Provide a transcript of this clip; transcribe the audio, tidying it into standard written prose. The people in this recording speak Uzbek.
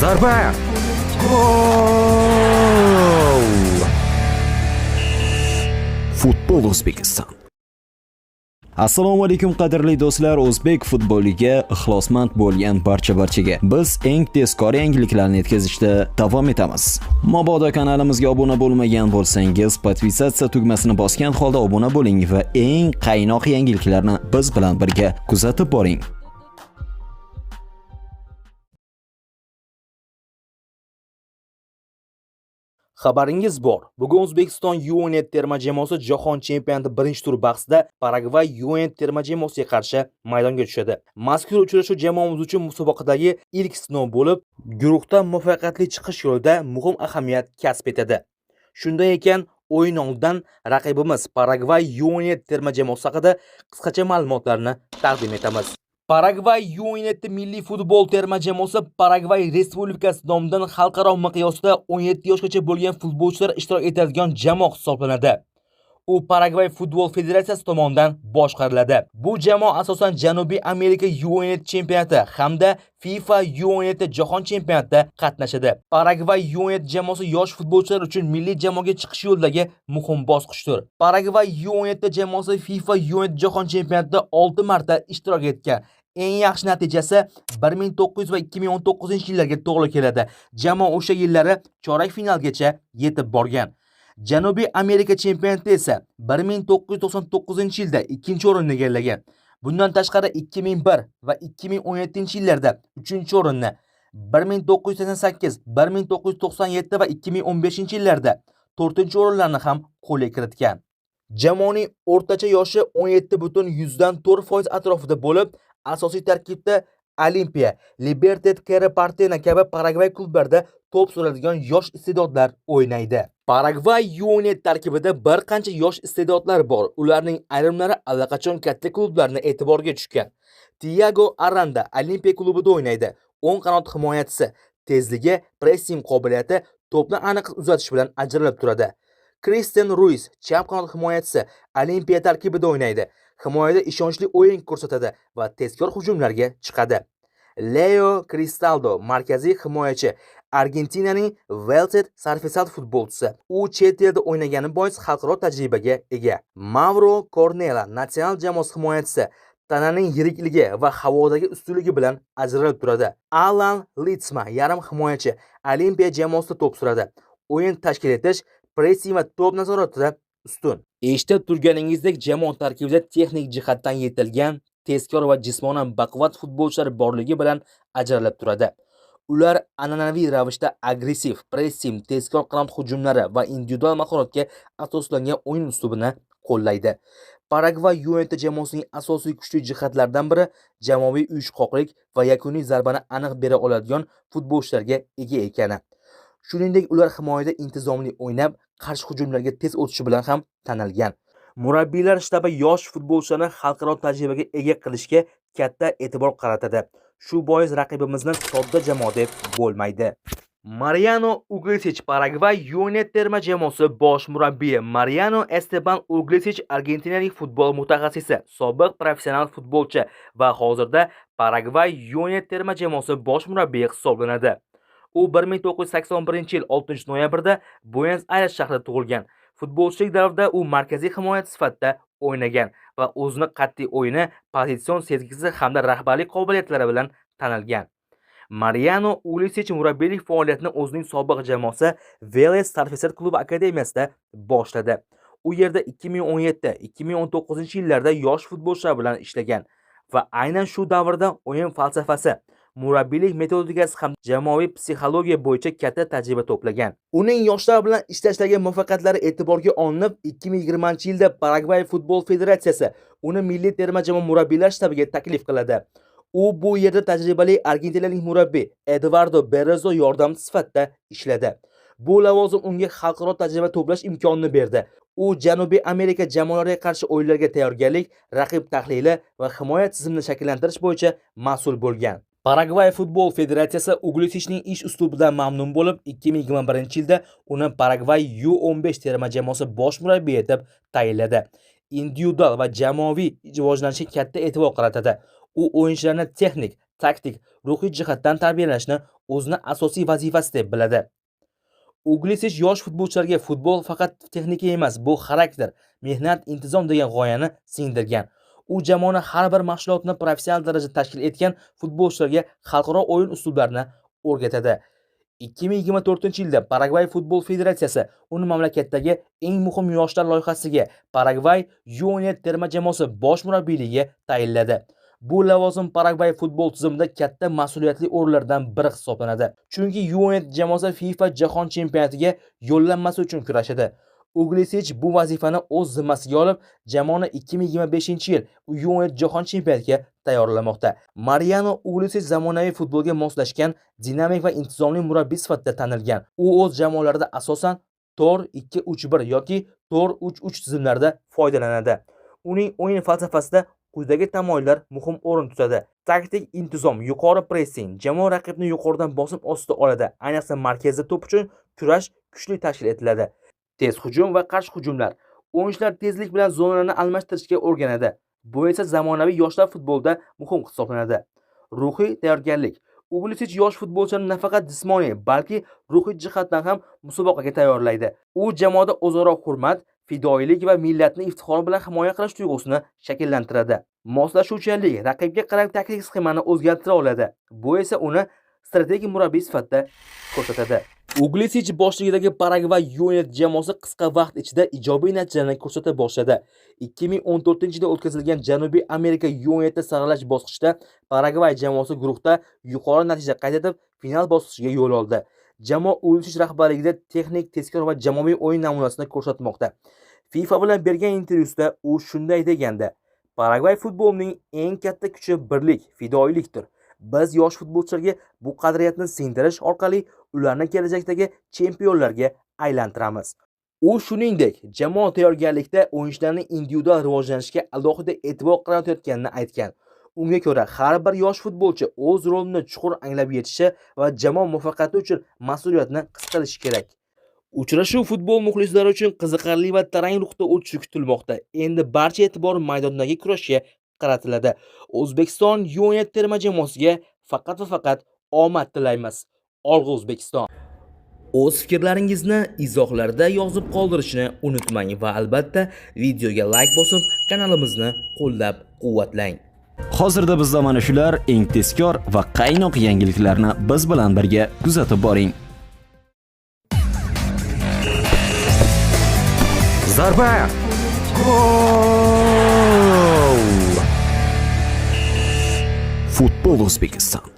Zarba! Gol! Futbol O'zbekiston. Assalomu alaykum qadrli do'stlar, o'zbek futboliga ixlosmand bo'lgan barchaga biz eng tezkor yangiliklarni yetkazishda davom etamiz. Mabodo kanalimizga obuna bo'lmagan bo'lsangiz, podpisatsiya tugmasini bosgan holda obuna bo'ling va eng qaynoq yangiliklarni biz bilan birga kuzatib boring. Xabaringiz bor. Bugun O'zbekiston U17 terma jamoasi Jahon chempionati birinchi tur bahsida Paragvay U17 terma jamoasiga qarshi maydonga tushadi. Mazkur uchrashuv jamoamiz uchun musobaqadagi ilk sinov bo'lib, guruhdan muvaffaqiyatli chiqish yo'lida muhim ahamiyat kasb etadi. Shunday ekan, o'yin oldidan raqibimiz Paragvay U17 terma jamoasi haqida qisqacha ma'lumotlarni taqdim etamiz. Paragvay U17 milliy futbol terma jamoasi Paragvay Respublikasi nomidan xalqaro miqyosda 17 yoshgacha bo'lgan futbolchilar ishtirok etadigan jamoa hisoblanadi. U Paragvay futbol federatsiyasi tomonidan boshqariladi. Bu jamoa asosan Janubiy Amerika U17 chempionati hamda FIFA U17 jahon chempionatida qatnashadi. Paragvay U17 jamoasi yosh futbolchilar uchun milliy jamoaga chiqish yo'lidagi muhim bosqichdir. Paragvay U17 jamoasi FIFA U17 jahon chempionatida 6 marta ishtirok etgan. Eng yaxshi natijasi 1900 va 2019-yillarga to'g'ri keladi. Jamoa o'sha yillari chorak finalgacha yetib borgan. Janubiy Amerika chempionati esa 1999-yilda ikkinchi o'rinni egallagan. Bundan tashqari 2001 va 2017-yillarda 3-o'rinni, 1988, 1997 va 2015-yillarda 4-o'rinlarni ham qo'lga kiritgan. Jamoaning o'rtacha yoshi 17,4% atrofida bo'lib, asosiy tarkibda Olimpiya, Libertad Karapartena kabi Paragvay klublarida to'p suradigan yosh iste'dodlar o'ynaydi. Paragvay U17 tarkibida bir qancha yosh iste'dodlar bor. Ularning ayrimlari allaqachon katta klublarni e'tiborga tushgan. Tiago Aranda Olimpiya klubida o'ynaydi. O'ng qanot himoyachisi, tezligi, pressing qobiliyati to'pni aniq uzatish bilan ajralib turadi. Cristian Ruiz chap qanot himoyachisi Olimpiya tarkibida o'ynaydi. Himoyada ishonchli o'yin ko'rsatadi va tezkor hujumlarga chiqadi. Leo Cristaldo markaziy himoyachi, Argentinaning Velted sarfisat futbolchisi. U chet elda o'ynagani bois xalqaro tajribaga ega. Mauro Cornella nasional jamoasi himoyachisi, tananing yirikligi va havodagi ustunligi bilan ajralib turadi. Alan Litzma yarim himoyachi, Olimpiya jamoasida to'p suradi. O'yin tashkil etish, pressing va to'p nazoratida ustun. Eshitib turganingizdek, jamoa tarkibida texnik jihatdan yetilgan, tezkor va jismonan baquvvat futbolchilar borligi bilan ajralib turadi. Ular an'anaviy ravishda agressiv, pressing, tezkor qanot hujumlari va individual mahoratga asoslangan o'yin uslubini qo'llaydi. Paragvay U17 jamoasining asosiy kuchli jihatlaridan biri jamoaviy uyushqoqlik va yakuniy zarbani aniq bera oladigan futbolchilarga ega ekani. Shuningdek, ular himoyada intizomli o'ynab, qarshi hujumlarga tez o'tishi bilan ham tanilgan. Murabbiylar shtabi yosh futbolchilarni xalqaro tajribaga ega qilishga katta e'tibor qaratadi. Shu bois raqibimizni sodda jamoa deb bo'lmaydi. Mariano Iglesias Paragvay U17 terma jamoasi bosh murabbiyi. Mariano Esteban Iglesias Argentinalik futbol mutaxassisi, sobiq professional futbolchi va hozirda Paragvay U17 terma jamoasi bosh murabbiyi hisoblanadi. U 1981-yil 6-noyabrda Buenos Aires shahrida tug'ilgan. Futbolchilik davrida u markaziy himoyachi sifatida o'ynagan va o'zini qat'iy o'yini, pozitsion sezgisi hamda rahbarlik qobiliyatlari bilan tanilgan. Mariano Iglesias murabbiylik faoliyatini o'zining sobiq jamoasi Vélez Sarfisat klubi akademiyasida boshladi. U yerda 2017-2019-yillarda yosh futbolchilar bilan ishlagan va aynan shu davrda o'yin falsafasi, murabbiylik metodikasi ham jamoaviy psixologiya bo'yicha katta tajriba to'plagan. Uning yoshlar bilan ishlashdagi muvaffaqiyatlari e'tiborga olinib, 2020-yilda Paragvay futbol federatsiyasi uni milliy terma jamoa murabbiylar shtabiga taklif qiladi. U bu yerda tajribali argentinalik murabbiy Eduardo Berezo yordamchisi sifatida ishladi. Bu lavozim unga xalqaro tajriba to'plash imkonini berdi. U Janubiy Amerika jamoalariga qarshi o'yinlarga tayyorgarlik, raqib tahlili va himoya tizimini shakllantirish bo'yicha mas'ul bo'lgan. Paragvay futbol federatsiyasi Iglesiasning ish uslubidan mamnun bo'lib, 2021-yilda uni Paragvay U15 terma jamoasi bosh murabbiyi etib tayinladi. Individual va jamoaviy rivojlanishga katta e'tibor qaratadi. U o'yinchilarni texnik, taktik, ruhiy jihatdan tarbiyalashni o'zini asosiy vazifasi deb biladi. Uglisic yosh futbolchilarga futbol faqat texnika emas, bu xarakter, mehnat, intizom degan g'oyani singdirgan. U jamoani har bir mashg'ulotni professional darajada tashkil etgan futbolchilarga xalqaro o'yin usullarini o'rgatadi. 2024-yilda Paragvay futbol federatsiyasi uni mamlakatdagi eng muhim yoshlar loyihasiga Paragvay U17 terma jamoasi bosh murabbiyligiga tayinladi. Bu lavozim Paragvay futbol tizimida katta mas'uliyatli o'rinlardan biri hisoblanadi. Chunki U17 jamoasi FIFA jahon chempionatiga yo'llanmasi uchun kurashadi. Uglisic bu vazifani o'z zimmasiga olib, jamoani 2025-yil U17 jahon chempionatiga tayyorlamoqda. Mariano Uglisic zamonaviy futbolga moslashgan, dinamik va intizomli murabbiy sifatida tanilgan. U o'z jamoalarida asosan 4-2-3-1 yoki 4-3-3 tizimlarida foydalanadi. Uning o'yin falsafasida quyidagi tamoyillar muhim o'rin tutadi. Taktik intizom, yuqori pressing, jamoa raqibni yuqoridan bosim ostida oladi. Ayniqsa markazda to'p uchun kurash kuchli tashkil etiladi. Tez hujum va qarshi hujumlar. O'yinchilar tezlik bilan zonalarni almashtirishga o'rganadi. Bu esa zamonaviy yoshlar futbolida muhim hisoblanadi. Ruhiy tayyorgarlik. Uglisic yosh futbolchilarni nafaqat jismoniy, balki ruhiy jihatdan ham musobaqaga tayyorlaydi. U jamoada o'zaro hurmat, fidoyilik va millatni iftixor bilan himoya qilish tuyg'usini shakllantiradi. Moslashuvchanlik, raqibga qarab taktik sxemani o'zgartira oladi. Bu esa uni strategik murabbiy sifatida ko'rsatadi. Uglisic boshchiligidagi Paragvay U17 jamoasi qisqa vaqt ichida ijobiy natijalarni ko'rsata boshladi. 2014-yilda o'tkazilgan Janubiy Amerika U17 saralash bosqichida Paragvay jamoasi guruhda yuqori natija qayd etib, final bosqichiga yo'l oldi. Jamoa Uglisic rahbarligida texnik, tezkor va jamoaviy o'yin namunasini ko'rsatmoqda. FIFA bilan bergan intervyusida u shunday degandi: Paragvay futbolining eng katta kuchi birlik, fidoyilikdir. Biz yosh futbolchilarga bu qadriyatni singdirish orqali ularni kelajakdagi chempionlarga aylantiramiz. U shuningdek, jamoa tayyorgarlikda o'yinchilarning individual rivojlanishiga alohida e'tibor qaratayotganini aytgan. Unga ko'ra, har bir yosh futbolchi o'z rolini chuqur anglab yetishi va jamoa muvaffaqiyati uchun mas'uliyatni his qilishi kerak. Uchrashuv futbol muxlislari uchun qiziqarli va tarang ruhda o'tishi kutilmoqda. Endi barcha e'tibor maydondagi kurashga qaratiladi. O'zbekiston U17 terma jamoasiga faqat va faqat omad tilaymiz. Olg'a O'zbekiston. O'z fikrlaringizni izohlarda yozib qoldirishni unutmang va albatta videoga like bosib, kanalimizni qo'llab-quvvatlang. Hozirda bizda mana shular eng tezkor va qaynoq yangiliklarni biz bilan birga kuzatib boring. Zarba! Gol! Futbol O'zbekiston.